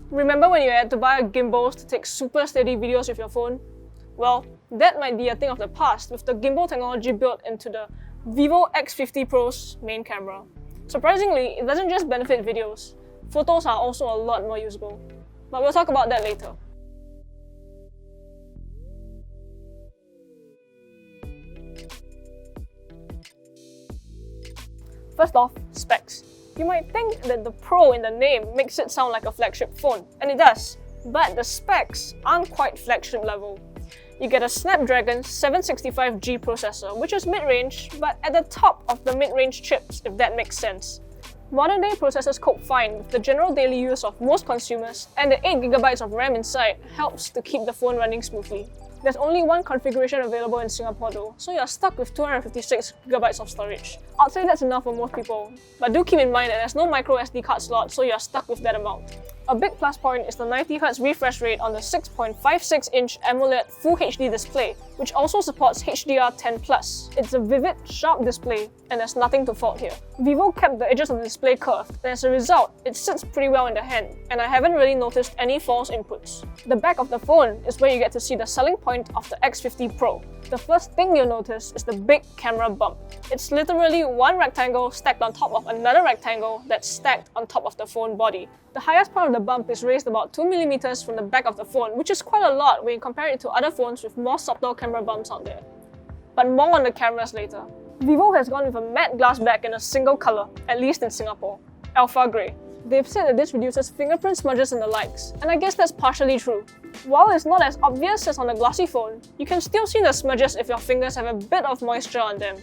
Remember when you had to buy a gimbal to take super steady videos with your phone? Well, that might be a thing of the past with the gimbal technology built into the Vivo X50 Pro's main camera. Surprisingly, it doesn't just benefit videos. Photos are also a lot more usable. But we'll talk about that later. First off, specs. You might think that the Pro in the name makes it sound like a flagship phone, and it does, but the specs aren't quite flagship level. You get a Snapdragon 765G processor, which is mid-range, but at the top of the mid-range chips, if that makes sense. Modern-day processors cope fine with the general daily use of most consumers, and the 8GB of RAM inside helps to keep the phone running smoothly. There's only one configuration available in Singapore though, so you're stuck with 256GB of storage. I'd say that's enough for most people, but do keep in mind that there's no micro SD card slot, so you're stuck with that amount. A big plus point is the 90Hz refresh rate on the 6.56-inch AMOLED Full HD display, which also supports HDR10+. It's a vivid, sharp display, and there's nothing to fault here. Vivo kept the edges of the display curved, and as a result, it sits pretty well in the hand, and I haven't really noticed any false inputs. The back of the phone is where you get to see the selling point of the X50 Pro. The first thing you'll notice is the big camera bump. It's literally one rectangle stacked on top of another rectangle that's stacked on top of the phone body. The highest part of the bump is raised about 2mm from the back of the phone, which is quite a lot when you compare it to other phones with more subtle camera bumps out there. But more on the cameras later. Vivo has gone with a matte glass back in a single colour, at least in Singapore, Alpha Grey. They've said that this reduces fingerprint smudges and the likes, and I guess that's partially true. While it's not as obvious as on the glossy phone, you can still see the smudges if your fingers have a bit of moisture on them.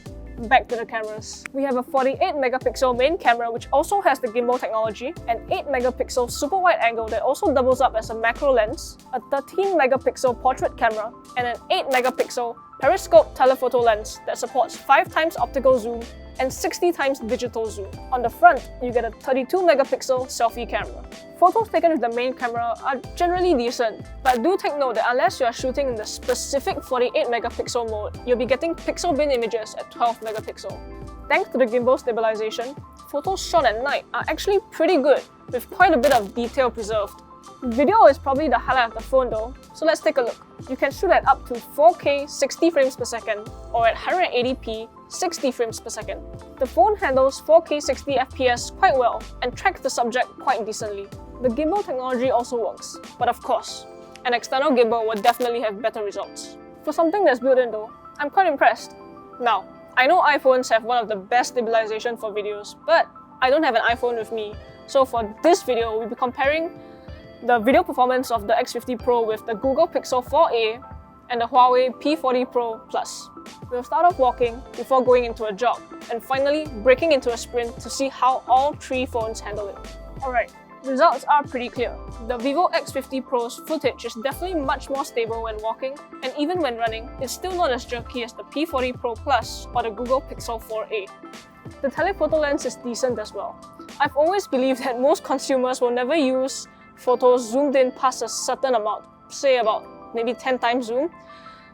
Back to the cameras. We have a 48MP main camera which also has the gimbal technology, an 8MP super wide angle that also doubles up as a macro lens, a 13MP portrait camera, and an 8MP periscope telephoto lens that supports 5x optical zoom and 60x digital zoom. On the front, you get a 32MP selfie camera. Photos taken with the main camera are generally decent, but do take note that unless you are shooting in the specific 48MP mode, you'll be getting pixel bin images at 12MP. Thanks to the gimbal stabilization, photos shot at night are actually pretty good, with quite a bit of detail preserved. Video is probably the highlight of the phone though, so let's take a look. You can shoot at up to 4K 60 frames per second or at 180p 60 frames per second. The phone handles 4K 60 FPS quite well and tracks the subject quite decently. The gimbal technology also works, but of course, an external gimbal will definitely have better results. For something that's built in though, I'm quite impressed. Now, I know iPhones have one of the best stabilization for videos, but I don't have an iPhone with me, so for this video we'll be comparing the video performance of the X50 Pro with the Google Pixel 4a and the Huawei P40 Pro Plus. We'll start off walking before going into a jog, and finally breaking into a sprint to see how all three phones handle it. Alright, results are pretty clear. The Vivo X50 Pro's footage is definitely much more stable when walking, and even when running, it's still not as jerky as the P40 Pro Plus or the Google Pixel 4a. The telephoto lens is decent as well. I've always believed that most consumers will never use photos zoomed in past a certain amount, say about maybe 10 times zoom,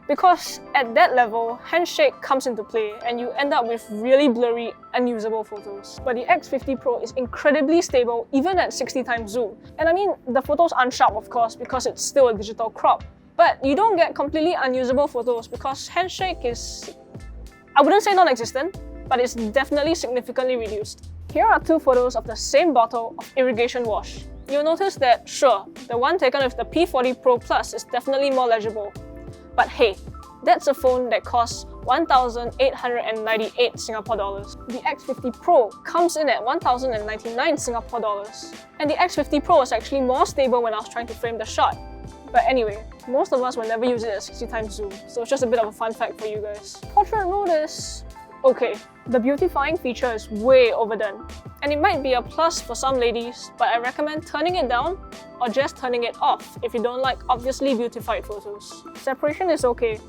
because at that level, handshake comes into play and you end up with really blurry, unusable photos. But the X50 Pro is incredibly stable even at 60 times zoom. And I mean, the photos aren't sharp of course because it's still a digital crop, but you don't get completely unusable photos because handshake is, I wouldn't say non-existent, but it's definitely significantly reduced. Here are two photos of the same bottle of irrigation wash. You'll notice that, sure, the one taken with the P40 Pro Plus is definitely more legible. But hey, that's a phone that costs 1,898 Singapore dollars. The X50 Pro comes in at 1,099 Singapore dollars. And the X50 Pro is actually more stable when I was trying to frame the shot. But anyway, most of us will never use it at 60 times zoom, so it's just a bit of a fun fact for you guys. Portrait mode is okay. The beautifying feature is way overdone. And it might be a plus for some ladies, but I recommend turning it down or just turning it off if you don't like obviously beautified photos. Separation is okay,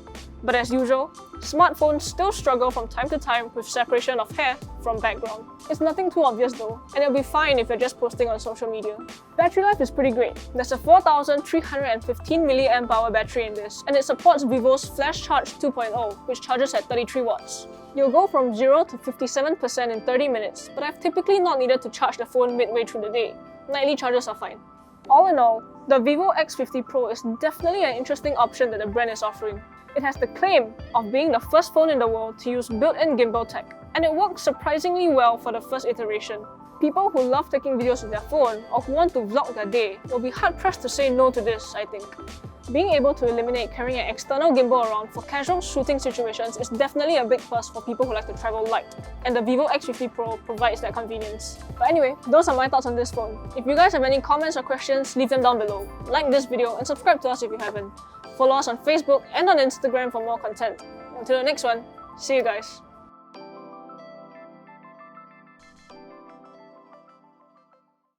but as usual, smartphones still struggle from time to time with separation of hair from background. It's nothing too obvious though, and it'll be fine if you're just posting on social media. Battery life is pretty great. There's a 4,315 mAh battery in this, and it supports Vivo's Flash Charge 2.0, which charges at 33 watts. You'll go from 0 to 57% in 30 minutes, but I've typically not needed to charge the phone midway through the day. Nightly charges are fine. All in all, the Vivo X50 Pro is definitely an interesting option that the brand is offering. It has the claim of being the first phone in the world to use built-in gimbal tech, and it works surprisingly well for the first iteration. People who love taking videos with their phone or who want to vlog their day will be hard-pressed to say no to this, I think. Being able to eliminate carrying an external gimbal around for casual shooting situations is definitely a big plus for people who like to travel light, and the Vivo X50 Pro provides that convenience. But anyway, those are my thoughts on this phone. If you guys have any comments or questions, leave them down below. Like this video and subscribe to us if you haven't. Follow us on Facebook and on Instagram for more content. Until the next one, see you guys.